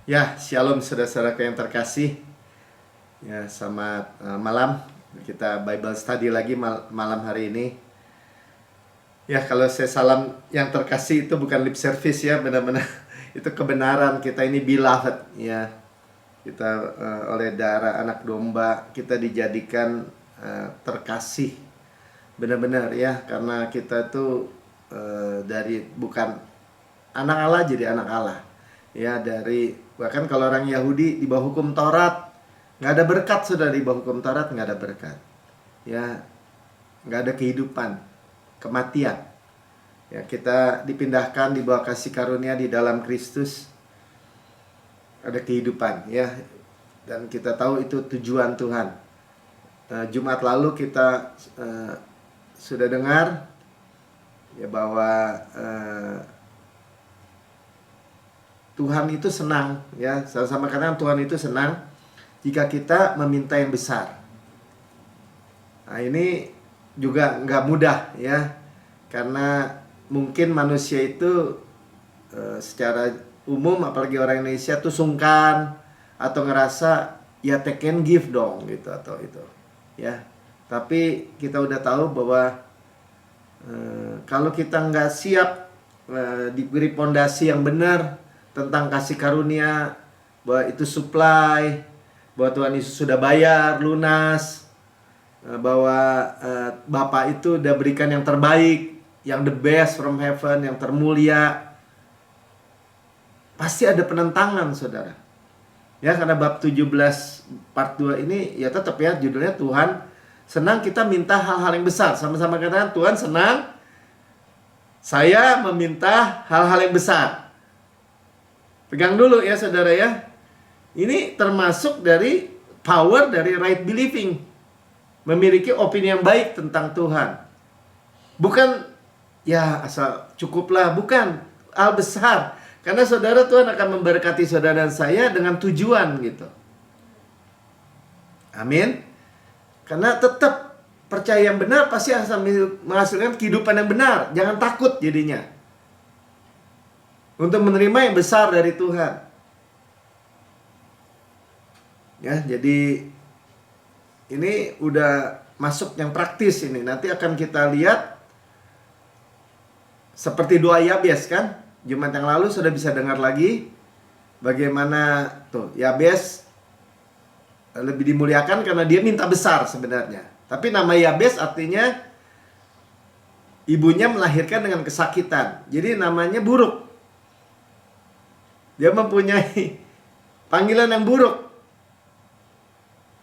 Ya, shalom saudara-saudaraku yang terkasih. Ya, selamat malam. Kita Bible study lagi malam hari ini. Ya, kalau saya salam yang terkasih itu bukan lip service ya, benar-benar itu kebenaran. Kita ini beloved ya. Kita oleh darah anak domba kita dijadikan terkasih. Benar-benar ya, karena kita itu dari bukan anak Allah jadi anak Allah. Ya, dari bahkan kalau orang Yahudi di bawah hukum Taurat nggak ada berkat, sudah di bawah hukum Taurat nggak ada berkat. Ya, nggak ada kehidupan, kematian. Ya, kita dipindahkan di bawah kasih karunia di dalam Kristus, ada kehidupan ya. Dan kita tahu itu tujuan Tuhan. Jumat lalu kita sudah dengar ya bahwa Tuhan itu senang ya, sama-sama katakan Tuhan itu senang jika kita meminta yang besar. Nah, ini juga nggak mudah ya, karena mungkin manusia itu secara umum, apalagi orang Indonesia tuh sungkan atau ngerasa ya take and give dong gitu atau itu ya. Tapi kita udah tahu bahwa kalau kita nggak siap diberi pondasi yang benar tentang kasih karunia, bahwa itu supply, bahwa Tuhan Yesus sudah bayar lunas, bahwa Bapa itu udah berikan yang terbaik, yang the best from heaven, yang termulia, pasti ada penentangan saudara ya. Karena bab 17 part 2 ini ya tetap ya judulnya Tuhan senang kita minta hal-hal yang besar. Sama-sama katakan Tuhan senang saya meminta hal-hal yang besar. Pegang dulu ya saudara ya. Ini termasuk dari power dari right believing. Memiliki opini yang baik tentang Tuhan. Bukan ya asal cukuplah, bukan. Hal besar. Karena saudara, Tuhan akan memberkati saudara dan saya dengan tujuan gitu. Amin. Karena tetap percaya yang benar pasti akan menghasilkan kehidupan yang benar. Jangan takut jadinya untuk menerima yang besar dari Tuhan. Ya, jadi ini udah masuk yang praktis ini. Nanti akan kita lihat seperti doa Yabes kan? Jumat yang lalu sudah bisa dengar lagi bagaimana tuh Yabes lebih dimuliakan karena dia minta besar sebenarnya. Tapi nama Yabes artinya ibunya melahirkan dengan kesakitan. Jadi namanya buruk. Dia mempunyai panggilan yang buruk.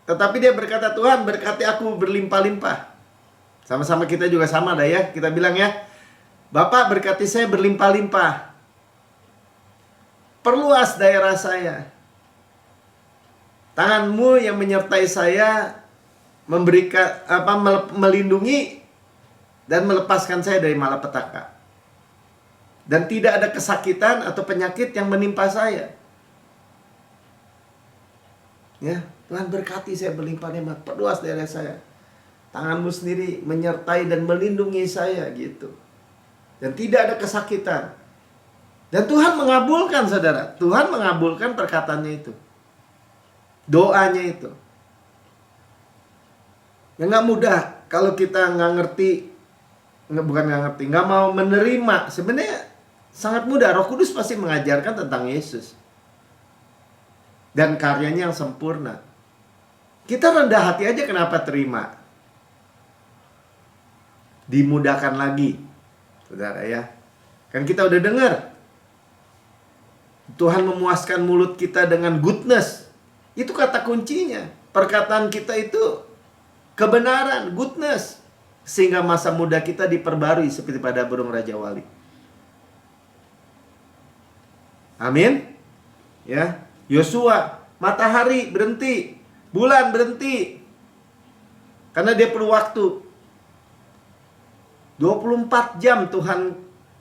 Tetapi dia berkata, Tuhan berkati aku berlimpah-limpah. Sama-sama kita juga sama dah ya. Kita bilang ya, Bapak berkati saya berlimpah-limpah. Perluas daerah saya. Tanganmu yang menyertai saya, memberikan melindungi dan melepaskan saya dari malapetaka. Dan tidak ada kesakitan atau penyakit yang menimpa saya. Ya, Tuhan berkati saya berlimpah-limpah, perluas daerah saya. Tanganmu sendiri menyertai dan melindungi saya gitu. Dan tidak ada kesakitan. Dan Tuhan mengabulkan saudara. Tuhan mengabulkan perkataannya itu. Doanya itu. Ya nggak mudah kalau kita nggak ngerti. Bukan nggak ngerti, nggak mau menerima. Sebenarnya sangat mudah. Roh Kudus pasti mengajarkan tentang Yesus dan karyanya yang sempurna. Kita rendah hati aja kenapa terima. Dimudahkan lagi saudara ya. Kan kita udah dengar Tuhan memuaskan mulut kita dengan goodness. Itu kata kuncinya. Perkataan kita itu kebenaran, goodness. Sehingga masa muda kita diperbarui seperti pada burung Raja Wali. Amin. Ya, Yosua, matahari berhenti, bulan berhenti. Karena dia perlu waktu. 24 jam Tuhan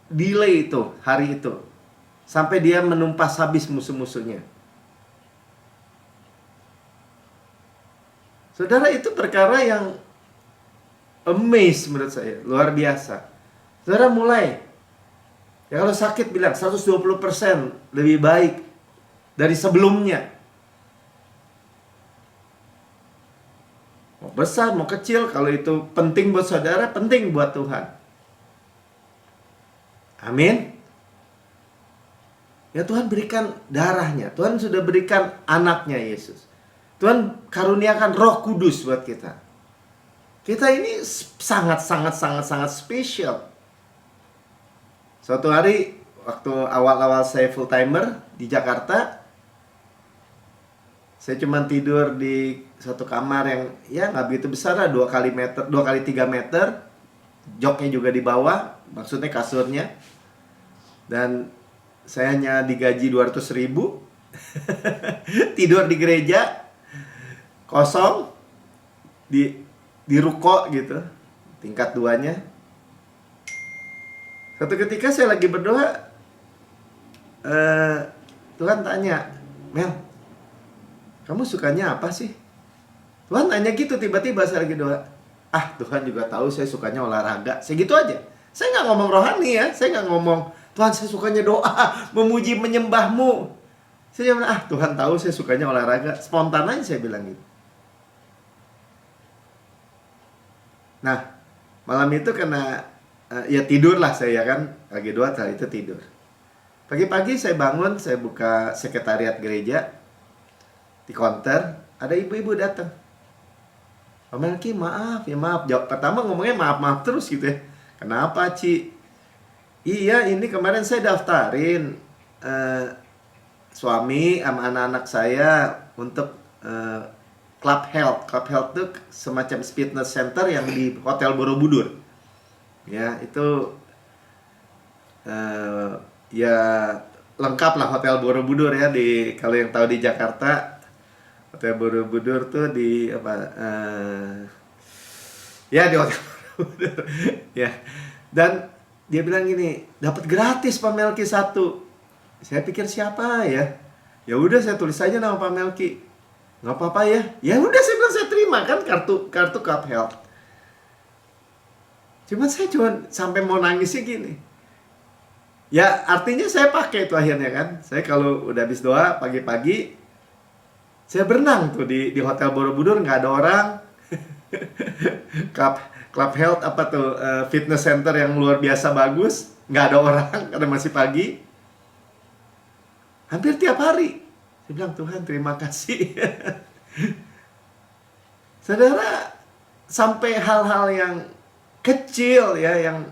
delay itu, hari itu. Sampai dia menumpas habis musuh-musuhnya. Saudara, itu perkara yang amazed menurut saya, luar biasa. Saudara mulai. Ya kalau sakit bilang 120% lebih baik dari sebelumnya. Mau besar, mau kecil, kalau itu penting buat saudara, penting buat Tuhan. Amin. Ya Tuhan berikan darahnya, Tuhan sudah berikan anaknya Yesus. Tuhan karuniakan Roh Kudus buat kita. Kita ini sangat spesial. Suatu hari waktu awal-awal saya full timer di Jakarta, saya cuma tidur di satu kamar yang ya nggak begitu besar lah, 2 kali 3 meter, joknya juga di bawah, maksudnya kasurnya, dan saya hanya digaji 200.000, tidur di gereja, kosong, di ruko gitu, tingkat 2-nya. Satu ketika saya lagi berdoa, Tuhan tanya, Mel, kamu sukanya apa sih? Tuhan tanya gitu tiba-tiba saya lagi doa. Ah, Tuhan juga tahu saya sukanya olahraga. Segitu aja. Saya nggak ngomong rohani ya. Saya nggak ngomong, Tuhan saya sukanya doa, memuji, menyembahmu. Saya bilang, ah Tuhan tahu saya sukanya olahraga. Spontan aja saya bilang gitu. Nah, malam itu kena, ya tidurlah saya kan. Lagi doa, setelah itu tidur. Pagi-pagi saya bangun, saya buka sekretariat gereja. Di counter, ada ibu-ibu datang. Pak Melki, maaf, ya maaf. Jawab pertama ngomongnya maaf-maaf terus gitu ya. Kenapa, Ci? Iya, ini kemarin saya daftarin suami sama anak-anak saya untuk Club Health. Club Health itu semacam fitness center yang di Hotel Borobudur. Ya, itu ya lengkap lah Hotel Borobudur ya, di kalau yang tahu di Jakarta. Hotel Borobudur tuh di apa? Ya di Hotel Borobudur. Ya. Dan dia bilang gini, dapat gratis Pak Melki 1. Saya pikir siapa ya? Ya udah saya tulis aja nama Pak Melki. Nggak apa-apa ya. Ya udah saya bilang saya terima kan kartu Cup Health. Cuman saya cuma sampai mau nangisnya gini. Ya artinya saya pakai itu akhirnya kan. Saya kalau udah habis doa pagi-pagi, saya berenang tuh di Hotel Borobudur, nggak ada orang. Club Health apa tuh, fitness center yang luar biasa bagus, nggak ada orang karena masih pagi. Hampir tiap hari. Saya bilang, Tuhan terima kasih. Saudara, sampai hal-hal yang kecil ya, yang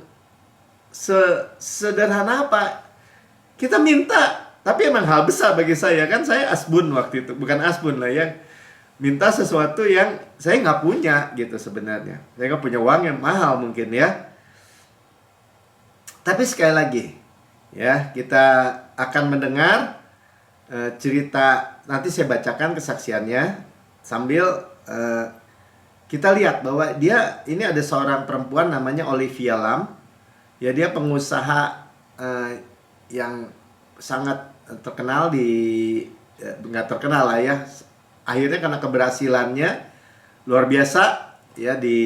sederhana apa, kita minta. Tapi emang hal besar bagi saya, kan saya asbun waktu itu, bukan asbun lah ya, minta sesuatu yang saya nggak punya gitu sebenarnya. Saya nggak punya uang yang mahal mungkin ya. Tapi sekali lagi ya, kita akan mendengar cerita, nanti saya bacakan kesaksiannya sambil kita lihat bahwa dia ini ada seorang perempuan namanya Olivia Lam. Ya dia pengusaha yang sangat terkenal nggak terkenal lah ya, akhirnya karena keberhasilannya luar biasa ya di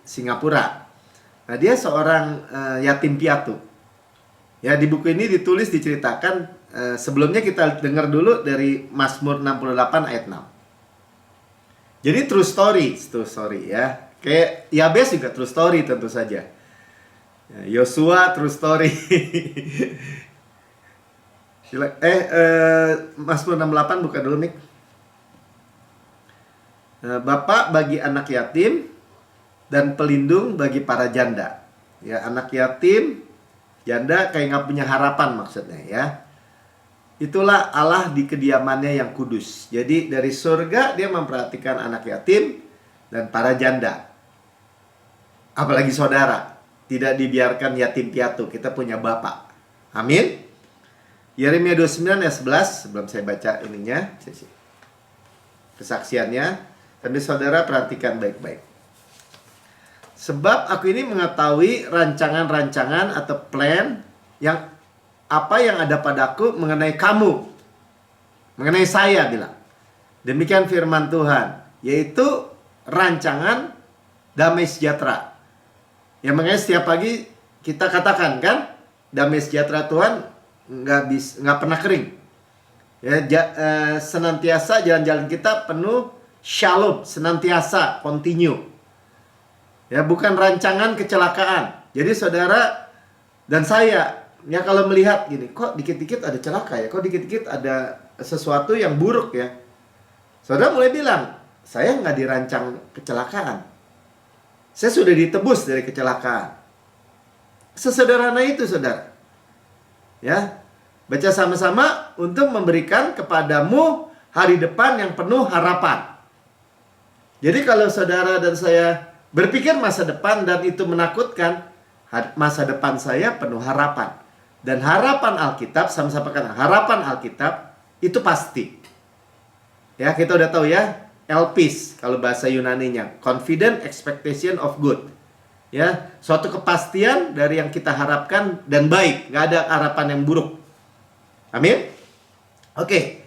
Singapura. Nah dia seorang yatim piatu ya. Di buku ini diceritakan, sebelumnya kita dengar dulu dari Mazmur 68 ayat 6. Jadi true story ya. Kayak Yabes juga true story tentu saja. Yosua true story. Mazmur 68 buka dulu Mik. Bapak bagi anak yatim dan pelindung bagi para janda. Ya, anak yatim, janda kayak nggak punya harapan maksudnya ya. Itulah Allah di kediamannya yang kudus. Jadi dari surga dia memperhatikan anak yatim dan para janda. Apalagi saudara, tidak dibiarkan yatim piatu. Kita punya Bapak. Amin. Yeremia 29 ayat 11, sebelum saya baca ininya, kesaksiannya, tapi saudara perhatikan baik-baik. Sebab aku ini mengetahui rancangan-rancangan atau plan yang apa yang ada padaku mengenai kamu, mengenai saya bilang. Demikian firman Tuhan, yaitu rancangan damai sejahtera. Ya makanya setiap pagi kita katakan kan, damai sejahtera Tuhan nggak pernah kering. Ya, senantiasa jalan-jalan kita penuh shalom, senantiasa continue. Ya, bukan rancangan kecelakaan. Jadi saudara dan saya, ya kalau melihat gini, kok dikit-dikit ada celaka ya, kok dikit-dikit ada sesuatu yang buruk ya. Saudara mulai bilang, saya nggak dirancang kecelakaan. Saya sudah ditebus dari kecelakaan. Sesederhana itu, saudara. Ya, baca sama-sama untuk memberikan kepadamu hari depan yang penuh harapan. Jadi kalau saudara dan saya berpikir masa depan dan itu menakutkan, masa depan saya penuh harapan. Dan harapan Alkitab, sama-sama katakan, harapan Alkitab itu pasti. Ya, kita udah tahu ya, elpis kalau bahasa Yunaninya, confident expectation of good. Ya, suatu kepastian dari yang kita harapkan dan baik, nggak ada harapan yang buruk. Amin. Oke.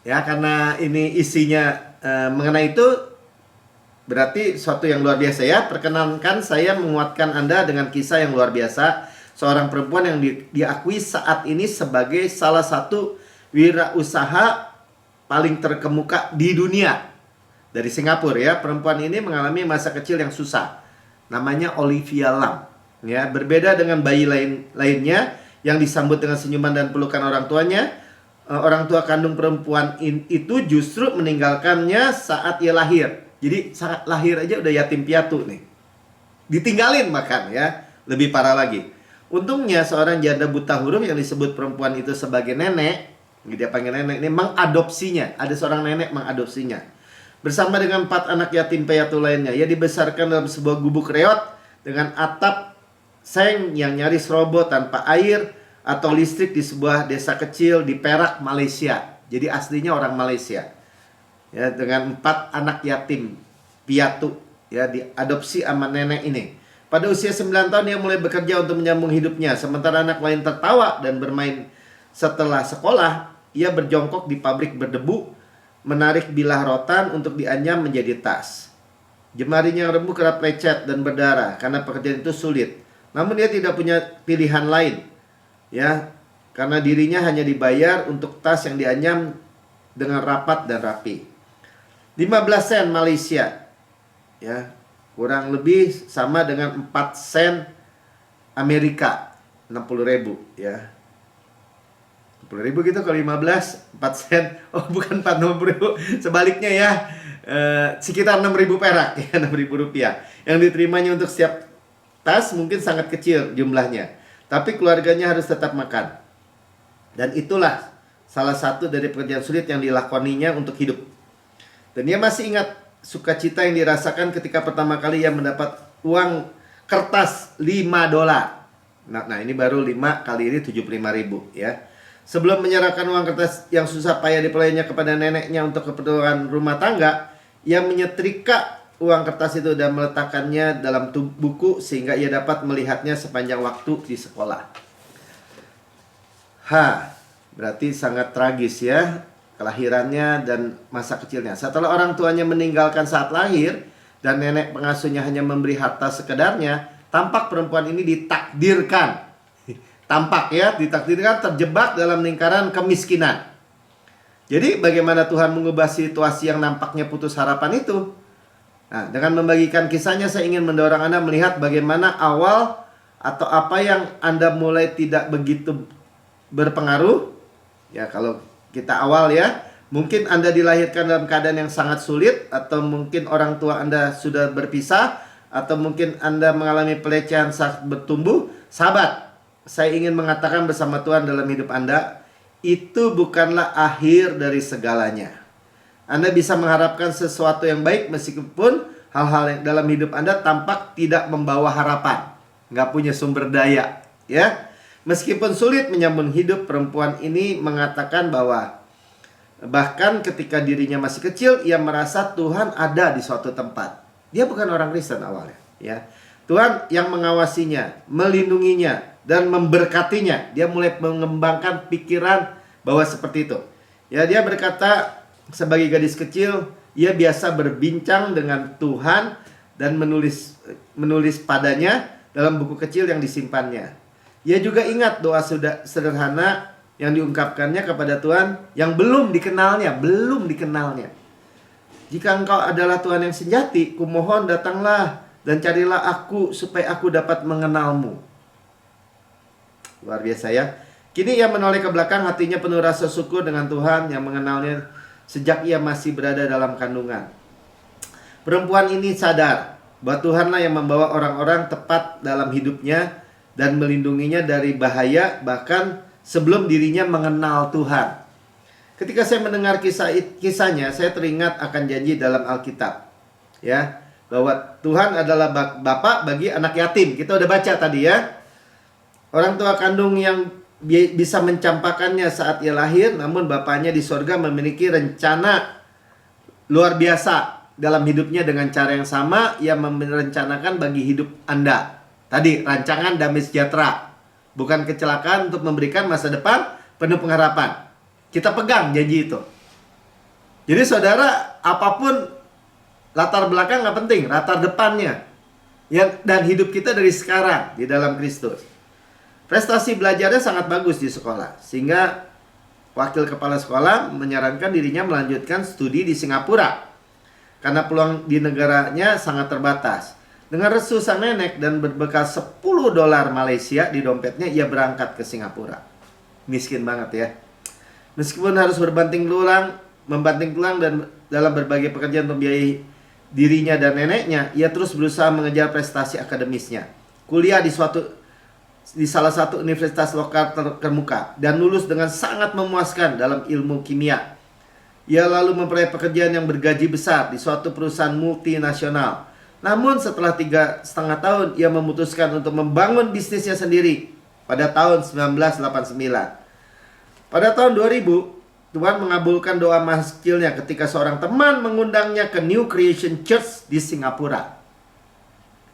Ya, karena ini isinya mengenai itu, berarti suatu yang luar biasa ya. Perkenankan saya menguatkan Anda dengan kisah yang luar biasa. Seorang perempuan yang diakui saat ini sebagai salah satu wirausaha paling terkemuka di dunia. Dari Singapura ya. Perempuan ini mengalami masa kecil yang susah. Namanya Olivia Lam. Ya, berbeda dengan bayi lainnya yang disambut dengan senyuman dan pelukan orang tuanya. Orang tua kandung perempuan itu justru meninggalkannya saat ia lahir. Jadi saat lahir aja udah yatim piatu nih. Ditinggalin makan ya. Lebih parah lagi. Untungnya seorang janda buta huruf yang disebut perempuan itu sebagai nenek, dia panggil nenek, ini mengadopsinya. Ada seorang nenek mengadopsinya. Bersama dengan 4 anak yatim piatu lainnya. Ia dibesarkan dalam sebuah gubuk reot dengan atap seng yang nyaris roboh tanpa air atau listrik di sebuah desa kecil di Perak, Malaysia. Jadi aslinya orang Malaysia. Ya, dengan 4 anak yatim piatu ya, diadopsi sama nenek ini. Pada usia 9 tahun ia mulai bekerja untuk menyambung hidupnya. Sementara anak lain tertawa dan bermain setelah sekolah, ia berjongkok di pabrik berdebu, menarik bilah rotan untuk dianyam menjadi tas. Jemarinya yang remuk kerap lecet dan berdarah karena pekerjaan itu sulit. Namun dia tidak punya pilihan lain. Ya, karena dirinya hanya dibayar untuk tas yang dianyam dengan rapat dan rapi. 15 sen Malaysia. Ya, kurang lebih sama dengan 4 sen Amerika, 60.000 ya. 60.000 gitu kalau 15, 4 sen. Oh, bukan 40.000, sebaliknya ya. Sekitar 6.000 perak ya, 6.000 rupiah. Yang diterimanya untuk setiap tas mungkin sangat kecil jumlahnya, tapi keluarganya harus tetap makan. Dan itulah salah satu dari pekerjaan sulit yang dilakoninya untuk hidup. Dan dia masih ingat sukacita yang dirasakan ketika pertama kali ia mendapat uang kertas $5. Nah ini baru 5 kali ini 75.000 ya. Sebelum menyerahkan uang kertas yang susah payah diperolehnya kepada neneknya untuk keperluan rumah tangga, ia menyetrika uang kertas itu dan meletakkannya dalam buku sehingga ia dapat melihatnya sepanjang waktu di sekolah. Berarti sangat tragis ya kelahirannya dan masa kecilnya. Setelah orang tuanya meninggalkan saat lahir dan nenek pengasuhnya hanya memberi harta sekedarnya, tampak perempuan ini ditakdirkan. Tampak ya, ditakdirkan terjebak dalam lingkaran kemiskinan. Jadi bagaimana Tuhan mengubah situasi yang nampaknya putus harapan itu? Nah, dengan membagikan kisahnya saya ingin mendorong Anda melihat bagaimana awal atau apa yang Anda mulai tidak begitu berpengaruh. Ya, kalau kita awal ya, mungkin Anda dilahirkan dalam keadaan yang sangat sulit, atau mungkin orang tua Anda sudah berpisah, atau mungkin Anda mengalami pelecehan saat bertumbuh. Sahabat, saya ingin mengatakan bersama Tuhan dalam hidup Anda, itu bukanlah akhir dari segalanya. Anda bisa mengharapkan sesuatu yang baik meskipun hal-hal yang dalam hidup Anda tampak tidak membawa harapan, nggak punya sumber daya ya. Meskipun sulit menyambung hidup, perempuan ini mengatakan bahwa bahkan ketika dirinya masih kecil, ia merasa Tuhan ada di suatu tempat. Dia bukan orang Kristen awalnya ya. Tuhan yang mengawasinya, melindunginya, dan memberkatinya. Dia mulai mengembangkan pikiran bahwa seperti itu. Ya, dia berkata sebagai gadis kecil, ia biasa berbincang dengan Tuhan dan menulis padanya dalam buku kecil yang disimpannya. Ia juga ingat doa sederhana yang diungkapkannya kepada Tuhan yang belum dikenalnya. Jika engkau adalah Tuhan yang sejati, kumohon datanglah dan carilah aku supaya aku dapat mengenalmu. Luar biasa ya. Kini ia menoleh ke belakang, hatinya penuh rasa syukur dengan Tuhan yang mengenalnya sejak ia masih berada dalam kandungan. Perempuan ini sadar bahwa Tuhanlah yang membawa orang-orang tepat dalam hidupnya dan melindunginya dari bahaya bahkan sebelum dirinya mengenal Tuhan. Ketika saya mendengar kisahnya, saya teringat akan janji dalam Alkitab, ya, bahwa Tuhan adalah Bapa bagi anak yatim. Kita udah baca tadi ya. Orang tua kandung yang bisa mencampakkannya saat ia lahir, namun bapaknya di sorga memiliki rencana luar biasa dalam hidupnya dengan cara yang sama. Ia merencanakan bagi hidup Anda. Tadi, rancangan damai sejahtera, bukan kecelakaan, untuk memberikan masa depan penuh pengharapan. Kita pegang janji itu. Jadi saudara, apapun latar belakang nggak penting, latar depannya dan hidup kita dari sekarang di dalam Kristus. Prestasi belajarnya sangat bagus di sekolah, sehingga wakil kepala sekolah menyarankan dirinya melanjutkan studi di Singapura karena peluang di negaranya sangat terbatas. Dengan restu sang nenek dan berbekal $10 Malaysia di dompetnya, ia berangkat ke Singapura. Miskin banget ya. Meskipun harus membanting tulang dan dalam berbagai pekerjaan untuk membiayai dirinya dan neneknya, ia terus berusaha mengejar prestasi akademisnya. Kuliah di salah satu universitas lokal terkemuka dan lulus dengan sangat memuaskan dalam ilmu kimia. Ia lalu memperoleh pekerjaan yang bergaji besar di suatu perusahaan multinasional. Namun setelah 3,5 tahun, ia memutuskan untuk membangun bisnisnya sendiri pada tahun 1989. Pada tahun 2000, Tuhan mengabulkan doa masa kecilnya ketika seorang teman mengundangnya ke New Creation Church di Singapura.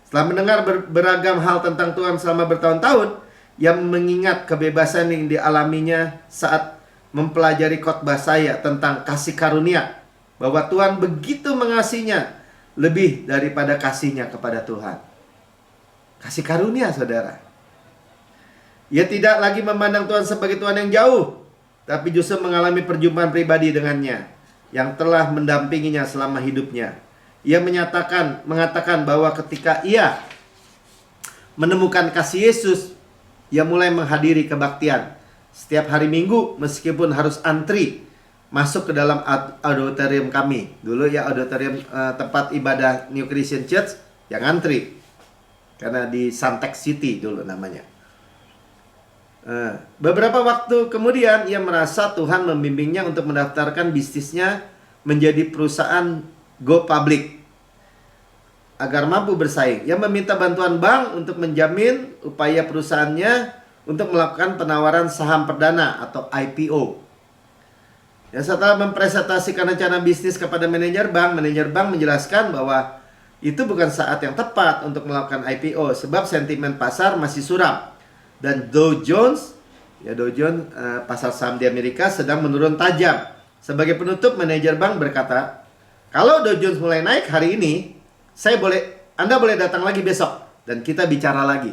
Setelah mendengar beragam hal tentang Tuhan selama bertahun-tahun, ia mengingat kebebasan yang dialaminya saat mempelajari khotbah saya tentang kasih karunia, bahwa Tuhan begitu mengasihinya lebih daripada kasihnya kepada Tuhan. Kasih karunia, saudara. Ia tidak lagi memandang Tuhan sebagai Tuhan yang jauh, tapi justru mengalami perjumpaan pribadi dengannya yang telah mendampinginya selama hidupnya. Ia mengatakan bahwa ketika ia menemukan kasih Yesus, ia mulai menghadiri kebaktian setiap hari Minggu meskipun harus antri masuk ke dalam auditorium kami. Dulu ya auditorium tempat ibadah New Christian Church yang antri. Karena di Suntec City dulu namanya. Beberapa waktu kemudian ia merasa Tuhan membimbingnya untuk mendaftarkan bisnisnya menjadi perusahaan go public agar mampu bersaing. Ia meminta bantuan bank untuk menjamin upaya perusahaannya untuk melakukan penawaran saham perdana atau IPO. Ya, setelah mempresentasikan rencana bisnis kepada manajer bank menjelaskan bahwa itu bukan saat yang tepat untuk melakukan IPO sebab sentimen pasar masih suram. Dan Dow Jones, pasar saham di Amerika sedang menurun tajam. Sebagai penutup, manajer bank berkata, kalau Dow Jones mulai naik hari ini, Anda boleh datang lagi besok dan kita bicara lagi.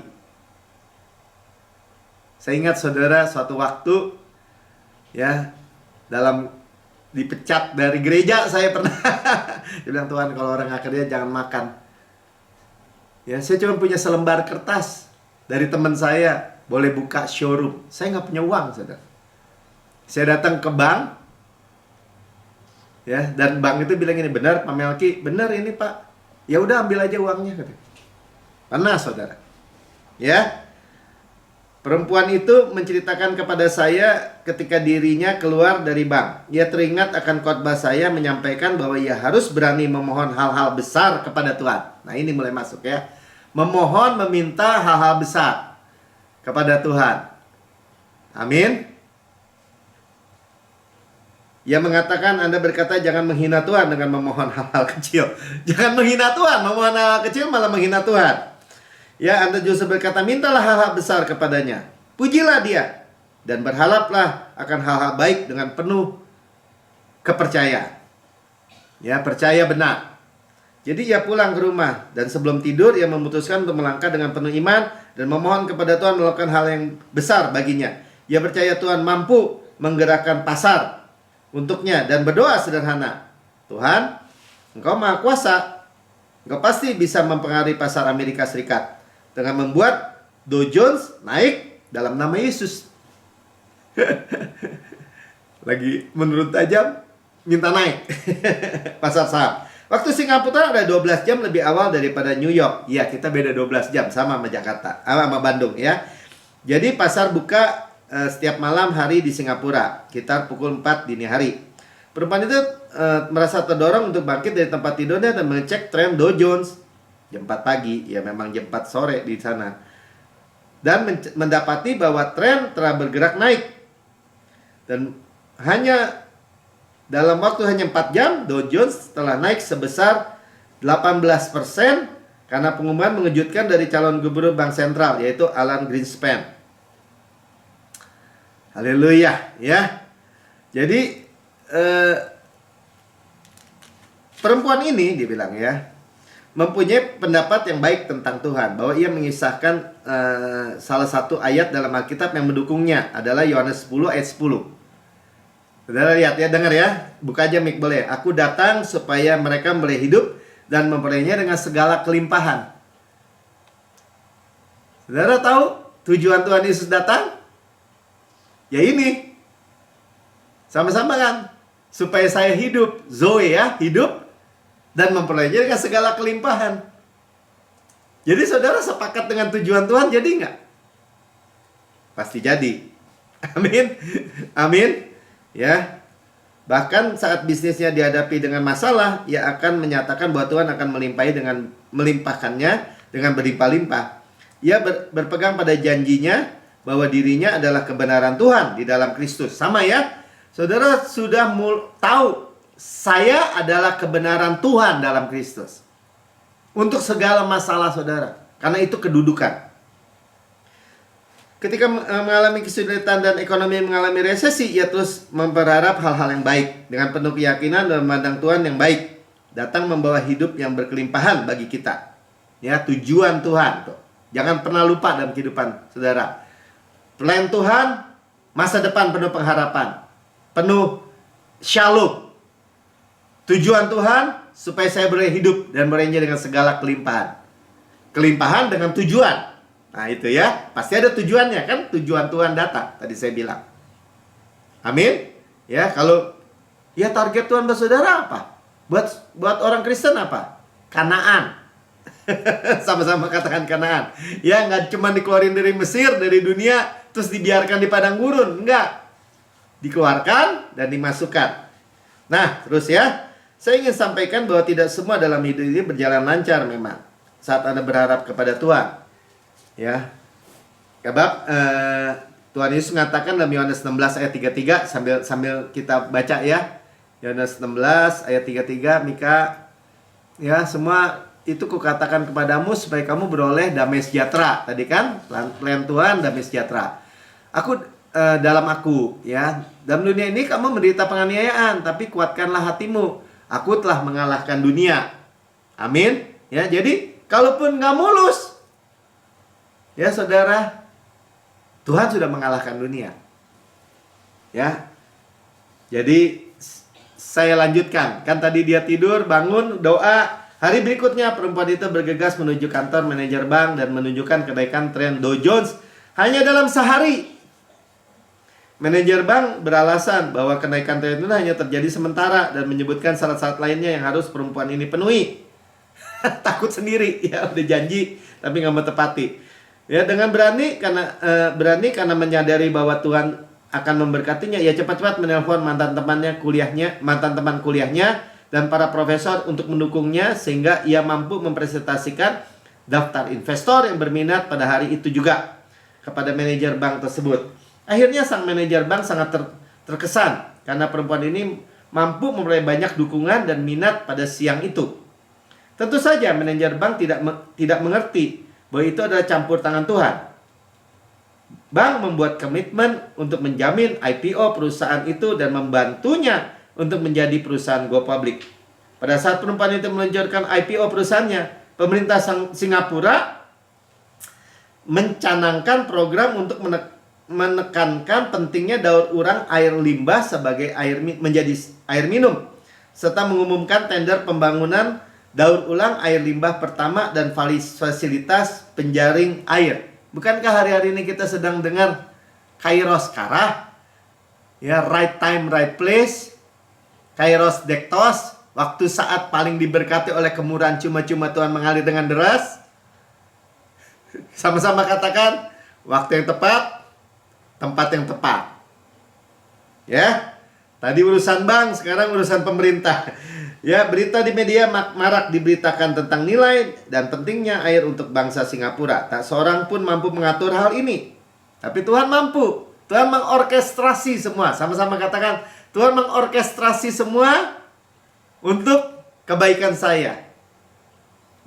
Saya ingat saudara, suatu waktu ya dipecat dari gereja, saya pernah dia bilang, Tuhan kalau orang gak kerja jangan makan. Ya, saya cuma punya selembar kertas dari teman saya, boleh buka showroom. Saya nggak punya uang, saudara. Saya datang ke bank, ya, dan bank itu bilang ini, benar Pak Melki, benar ini Pak. Ya udah ambil aja uangnya, katanya. Panas, saudara. Ya, perempuan itu menceritakan kepada saya ketika dirinya keluar dari bank. Ia teringat akan khotbah saya menyampaikan bahwa ia harus berani memohon hal-hal besar kepada Tuhan. Nah ini mulai masuk ya. Memohon, meminta hal-hal besar kepada Tuhan. Amin. Ia mengatakan, Anda berkata jangan menghina Tuhan dengan memohon hal-hal kecil. Jangan menghina Tuhan, memohon hal-hal kecil malah menghina Tuhan. Ya, Anda justru berkata mintalah hal-hal besar kepadanya. Pujilah dia dan berharaplah akan hal-hal baik dengan penuh kepercayaan. Ya, percaya benar. Jadi ia pulang ke rumah dan sebelum tidur ia memutuskan untuk melangkah dengan penuh iman dan memohon kepada Tuhan melakukan hal yang besar baginya. Ia percaya Tuhan mampu menggerakkan pasar untuknya dan berdoa sederhana. Tuhan, Engkau Maha Kuasa. Engkau pasti bisa mempengaruhi pasar Amerika Serikat dengan membuat Dow Jones naik dalam nama Yesus. Lagi menurun tajam, minta naik pasar saham. Waktu Singapura ada 12 jam lebih awal daripada New York. Ya, kita beda 12 jam sama Jakarta, sama Bandung ya. Jadi pasar buka setiap malam hari di Singapura, sekitar pukul 4 dini hari. Perempuan itu merasa terdorong untuk bangkit dari tempat tidurnya dan mengecek tren Dow Jones jam 4 pagi, ya memang jam 4 sore di sana. Dan mendapati bahwa tren telah bergerak naik. Dan dalam waktu hanya 4 jam, Dow Jones telah naik sebesar 18% karena pengumuman mengejutkan dari calon gubernur Bank Sentral, yaitu Alan Greenspan. Haleluya, ya. Jadi perempuan ini dibilang ya, mempunyai pendapat yang baik tentang Tuhan, bahwa ia mengisahkan salah satu ayat dalam Alkitab yang mendukungnya adalah Yohanes 10 ayat 10. Saudara lihat ya, dengar ya, buka aja mic boleh. Aku datang supaya mereka boleh hidup dan memperolehnya dengan segala kelimpahan. Saudara tahu tujuan Tuhan Yesus datang? Ya ini, sama-sama kan, supaya saya hidup, Zoe ya, hidup dan memperolehnya dengan segala kelimpahan. Jadi saudara sepakat dengan tujuan Tuhan, jadi nggak? Pasti jadi. Amin. Amin. Ya, bahkan saat bisnisnya dihadapi dengan masalah, ia akan menyatakan bahwa Tuhan akan melimpahkannya dengan berlimpah-limpah. Ia berpegang pada janjinya bahwa dirinya adalah kebenaran Tuhan di dalam Kristus. Sama ya, saudara sudah tahu saya adalah kebenaran Tuhan dalam Kristus untuk segala masalah saudara, karena itu kedudukan. Ketika mengalami kesulitan dan ekonomi mengalami resesi, ia terus berharap hal-hal yang baik. Dengan penuh keyakinan dan memandang Tuhan yang baik datang membawa hidup yang berkelimpahan bagi kita. Ya, tujuan Tuhan tuh. Jangan pernah lupa dalam kehidupan saudara. Plan Tuhan, masa depan penuh pengharapan, penuh shalom. Tujuan Tuhan supaya saya boleh hidup dan merengnya dengan segala kelimpahan. Kelimpahan dengan tujuan. Nah itu ya, pasti ada tujuannya kan, tujuan Tuhan datang, tadi saya bilang. Amin. Ya, kalau ya target Tuhan buat saudara apa? Buat orang Kristen apa? Kanaan. Sama-sama katakan Kanaan. Ya, nggak cuma dikeluarin dari Mesir, dari dunia, terus dibiarkan di padang gurun. Enggak. Dikeluarkan dan dimasukkan. Nah, terus ya, saya ingin sampaikan bahwa tidak semua dalam hidup ini berjalan lancar memang saat Anda berharap kepada Tuhan. Ya, sebab Tuhan Yesus mengatakan dalam Yohanes 16 ayat 33, sambil kita baca ya, Yohanes 16 ayat 33, Mika, ya semua itu kukatakan kepadamu supaya kamu beroleh damai sejahtera. Tadi kan plan Tuhan damai sejahtera. Aku dalam aku ya, dalam dunia ini kamu menderita penganiayaan, tapi kuatkanlah hatimu. Aku telah mengalahkan dunia. Amin. Ya, jadi kalaupun nggak mulus, ya saudara, Tuhan sudah mengalahkan dunia. Ya. Jadi saya lanjutkan. Kan tadi dia tidur, bangun, doa. Hari berikutnya perempuan itu bergegas menuju kantor manajer bank dan menunjukkan kenaikan tren Dow Jones hanya dalam sehari. Manajer bank beralasan bahwa kenaikan tren itu hanya terjadi sementara dan menyebutkan syarat-syarat lainnya yang harus perempuan ini penuhi. Takut sendiri, ya udah janji tapi nggak mau tepati. Ya, dengan berani karena menyadari bahwa Tuhan akan memberkatinya, ya cepat-cepat menelpon mantan teman kuliahnya dan para profesor untuk mendukungnya sehingga ia mampu mempresentasikan daftar investor yang berminat pada hari itu juga kepada manajer bank tersebut. Akhirnya sang manajer bank sangat terkesan karena perempuan ini mampu memperoleh banyak dukungan dan minat pada siang itu. Tentu saja manajer bank tidak mengerti bahwa itu adalah campur tangan Tuhan. Bank membuat komitmen untuk menjamin IPO perusahaan itu dan membantunya untuk menjadi perusahaan go public. Pada saat perempuan itu meluncurkan IPO perusahaannya, pemerintah Singapura mencanangkan program untuk menekankan pentingnya daur ulang air limbah sebagai menjadi air minum, serta mengumumkan tender pembangunan daur ulang air limbah pertama dan fasilitas penjaring air. Bukankah hari-hari ini kita sedang dengar Kairos Kara, ya, right time, right place, Kairos Dektos, waktu saat paling diberkati oleh kemurahan cuma-cuma Tuhan mengalir dengan deras. Sama-sama katakan, waktu yang tepat, tempat yang tepat. Ya, tadi urusan bank, sekarang urusan pemerintah. Ya, berita di media marak diberitakan tentang nilai dan pentingnya air untuk bangsa Singapura. Tak seorang pun mampu mengatur hal ini. Tapi Tuhan mampu. Tuhan mengorkestrasi semua. Sama-sama katakan, Tuhan mengorkestrasi semua untuk kebaikan saya.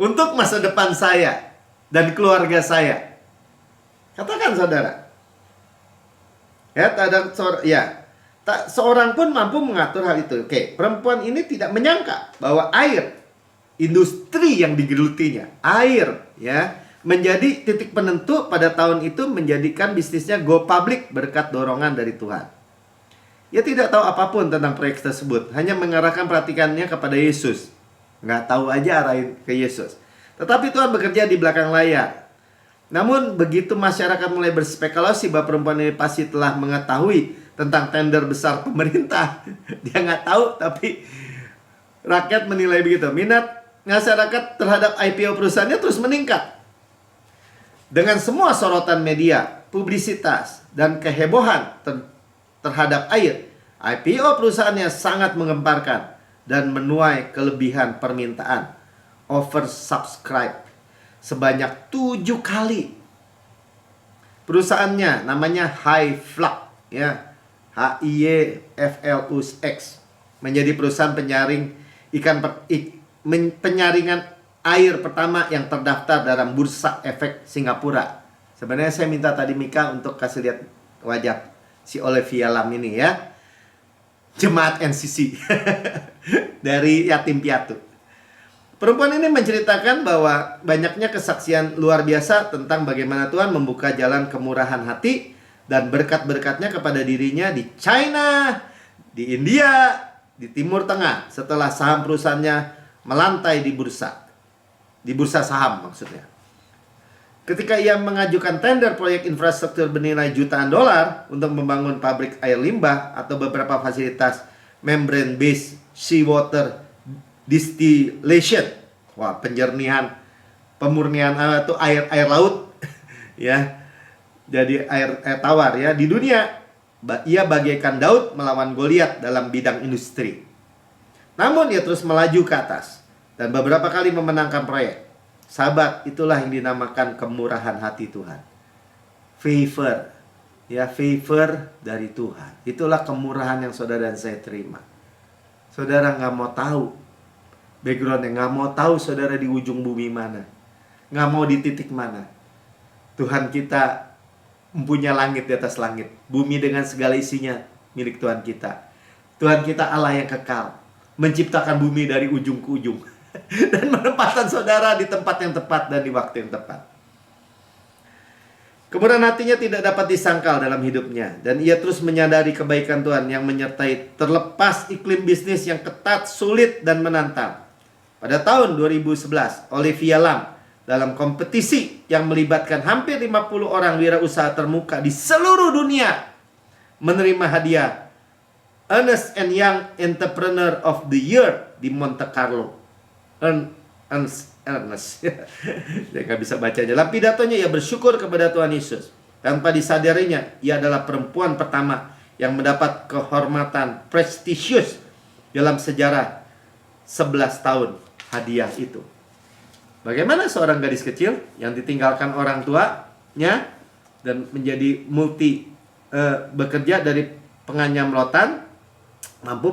Untuk masa depan saya dan keluarga saya. Katakan saudara. Ya, tak seorang pun mampu mengatur hal itu. Oke, perempuan ini tidak menyangka bahwa air, industri yang digelutinya, air, ya, menjadi titik penentu pada tahun itu menjadikan bisnisnya go public berkat dorongan dari Tuhan. Ia tidak tahu apapun tentang proyek tersebut, hanya mengarahkan perhatiannya kepada Yesus. Nggak tahu aja arahin ke Yesus. Tetapi Tuhan bekerja di belakang layar. Namun begitu masyarakat mulai berspekulasi bahwa perempuan ini pasti telah mengetahui tentang tender besar pemerintah, dia nggak tahu, tapi rakyat menilai begitu. Minat masyarakat terhadap IPO perusahaannya terus meningkat. Dengan semua sorotan media, publisitas, dan kehebohan terhadap air, IPO perusahaannya sangat menggemparkan dan menuai kelebihan permintaan. Oversubscribe sebanyak 7 kali. Perusahaannya namanya Hi-Flux, ya, HIYFLUX, menjadi perusahaan penyaring penyaringan air pertama yang terdaftar dalam Bursa Efek Singapura. Sebenarnya saya minta tadi Mika untuk kasih lihat wajah si Olivia Lam ini, ya, jemaat NCC dari yatim piatu. Perempuan ini menceritakan bahwa banyaknya kesaksian luar biasa tentang bagaimana Tuhan membuka jalan kemurahan hati dan berkat-berkatnya kepada dirinya di China, di India, di Timur Tengah, setelah saham perusahaannya melantai di bursa saham maksudnya. Ketika ia mengajukan tender proyek infrastruktur bernilai jutaan dolar untuk membangun pabrik air limbah atau beberapa fasilitas membrane based seawater distillation, pemurnian itu air laut, ya, jadi air tawar, ya, di dunia. Ia bagaikan Daud melawan Goliat dalam bidang industri. Namun ia terus melaju ke atas dan beberapa kali memenangkan proyek. Sahabat, itulah yang dinamakan kemurahan hati Tuhan. Favor, ya, favor dari Tuhan. Itulah kemurahan yang saudara dan saya terima. Saudara nggak mau tahu backgroundnya, nggak mau tahu saudara di ujung bumi mana, nggak mau di titik mana. Tuhan kita mempunyai langit di atas langit, bumi dengan segala isinya milik Tuhan kita. Tuhan kita Allah yang kekal, menciptakan bumi dari ujung ke ujung dan menempatkan saudara di tempat yang tepat dan di waktu yang tepat. Kemudian hatinya tidak dapat disangkal dalam hidupnya, dan ia terus menyadari kebaikan Tuhan yang menyertai terlepas iklim bisnis yang ketat, sulit, dan menantang. Pada tahun 2011, Olivia Lam dalam kompetisi yang melibatkan hampir 50 orang wirausaha termuka di seluruh dunia menerima hadiah Ernst & Young Entrepreneur of the Year di Monte Carlo. Ernst saya nggak bisa bacanya. Dalam pidatonya ia bersyukur kepada Tuhan Yesus. Tanpa disadarinya, ia adalah perempuan pertama yang mendapat kehormatan prestisius dalam sejarah 11 tahun hadiah itu. Bagaimana seorang gadis kecil yang ditinggalkan orang tuanya dan menjadi bekerja dari penganyam rotan mampu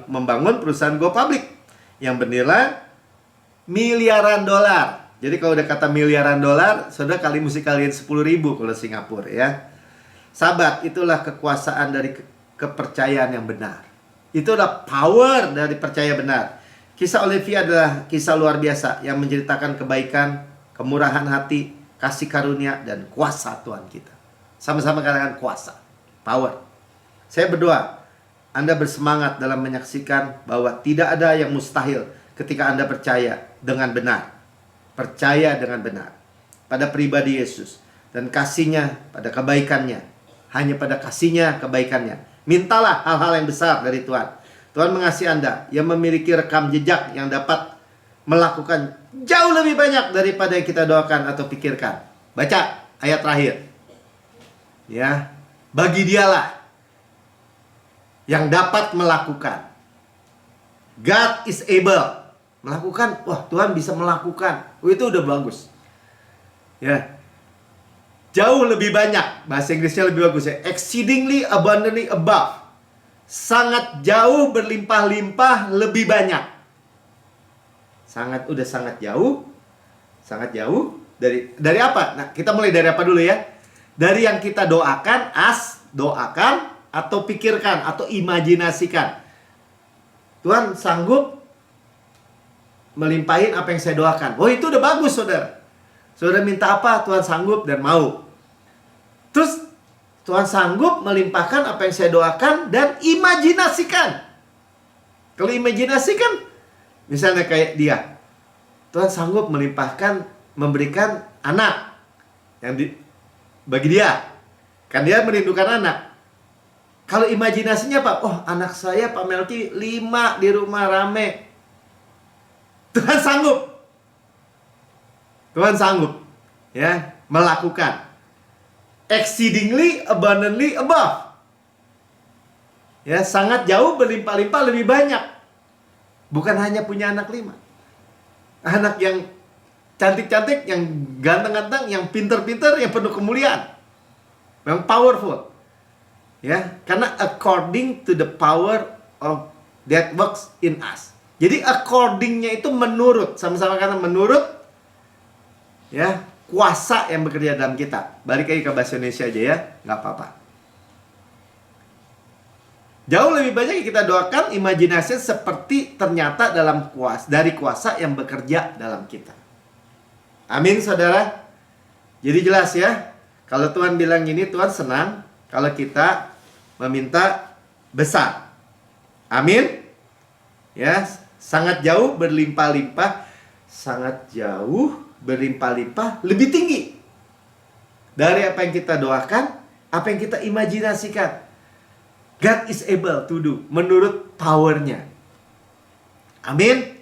membangun perusahaan go public yang bernilai miliaran dolar. Jadi kalau udah kata miliaran dolar, saudara mesti kalian 10.000 kalau Singapura, ya. Sahabat, itulah kekuasaan dari kepercayaan yang benar. Itulah power dari percaya benar. Kisah Olivia adalah kisah luar biasa yang menceritakan kebaikan, kemurahan hati, kasih karunia, dan kuasa Tuhan kita. Sama-sama katakan kuasa, power. Saya berdoa Anda bersemangat dalam menyaksikan bahwa tidak ada yang mustahil ketika Anda percaya dengan benar. Percaya dengan benar pada pribadi Yesus dan kasih-Nya pada kebaikannya. Hanya pada kasih-Nya, kebaikannya. Mintalah hal-hal yang besar dari Tuhan. Tuhan mengasihi Anda yang memiliki rekam jejak yang dapat melakukan jauh lebih banyak daripada yang kita doakan atau pikirkan. Baca ayat terakhir. Ya, bagi Dialah yang dapat melakukan. God is able. Melakukan, wah Tuhan bisa melakukan. Itu udah bagus. Ya. Jauh lebih banyak. Bahasa Inggrisnya lebih bagus ya. Exceedingly abundantly above. Sangat jauh, berlimpah-limpah, lebih banyak. Udah sangat jauh. Sangat jauh. Dari apa? Nah, kita mulai dari apa dulu ya? Dari yang kita doakan, doakan, atau pikirkan, atau imajinasikan. Tuhan sanggup melimpahin apa yang saya doakan. Oh, itu udah bagus, saudara. Saudara minta apa, Tuhan sanggup dan mau. Terus Tuhan sanggup melimpahkan apa yang saya doakan dan imajinasikan. Kalau imajinasikan, misalnya kayak dia, Tuhan sanggup melimpahkan, memberikan anak yang bagi dia. Kan dia merindukan anak. Kalau imajinasinya apa? Oh, anak saya Pak Melki 5 di rumah rame. Tuhan sanggup. Tuhan sanggup ya melakukan exceedingly abundantly above. Ya, sangat jauh, berlimpah-limpah, lebih banyak. Bukan hanya punya anak 5. Anak yang cantik-cantik, yang ganteng-ganteng, yang pinter-pinter, yang penuh kemuliaan. Yang powerful. Ya, karena according to the power of that works in us. Jadi accordingnya itu menurut, sama-sama kata menurut, ya, kuasa yang bekerja dalam kita. Balik lagi ke bahasa Indonesia aja ya, nggak apa-apa. Jauh lebih banyak yang kita doakan, imajinasi seperti ternyata dari kuasa yang bekerja dalam kita. Amin, saudara. Jadi jelas ya, kalau Tuhan bilang ini, Tuhan senang kalau kita meminta besar. Amin. Ya, sangat jauh, berlimpah-limpah, sangat jauh, berlimpah-limpah, lebih tinggi dari apa yang kita doakan, apa yang kita imajinasikan. God is able to do menurut powernya. Amin.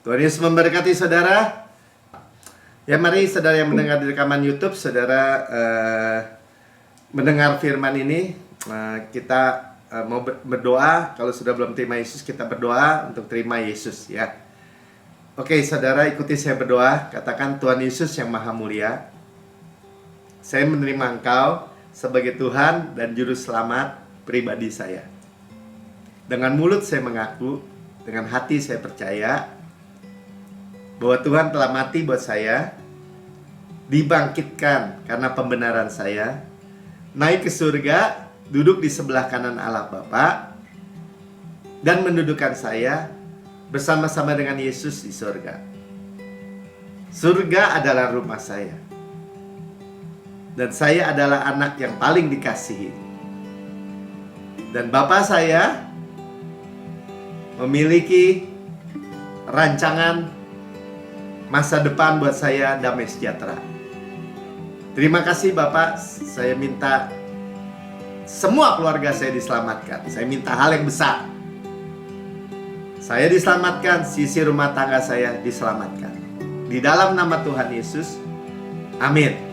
Tuhan Yesus memberkati saudara. Ya, mari saudara yang mendengar di rekaman YouTube, saudara mendengar firman ini, kita mau berdoa. Kalau sudah belum terima Yesus, kita berdoa untuk terima Yesus ya. Oke, saudara, ikuti saya berdoa. Katakan, Tuhan Yesus yang maha mulia, saya menerima Engkau sebagai Tuhan dan Juru Selamat pribadi saya. Dengan mulut saya mengaku, dengan hati saya percaya bahwa Tuhan telah mati buat saya, dibangkitkan karena pembenaran saya, naik ke surga, duduk di sebelah kanan Allah Bapa, dan mendudukkan saya bersama-sama dengan Yesus di surga. Surga adalah rumah saya, dan saya adalah anak yang paling dikasihi. Dan Bapa saya memiliki rancangan masa depan buat saya, damai sejahtera. Terima kasih Bapak, saya minta semua keluarga saya diselamatkan. Saya minta hal yang besar. Saya diselamatkan, sisi rumah tangga saya diselamatkan. Di dalam nama Tuhan Yesus, amin.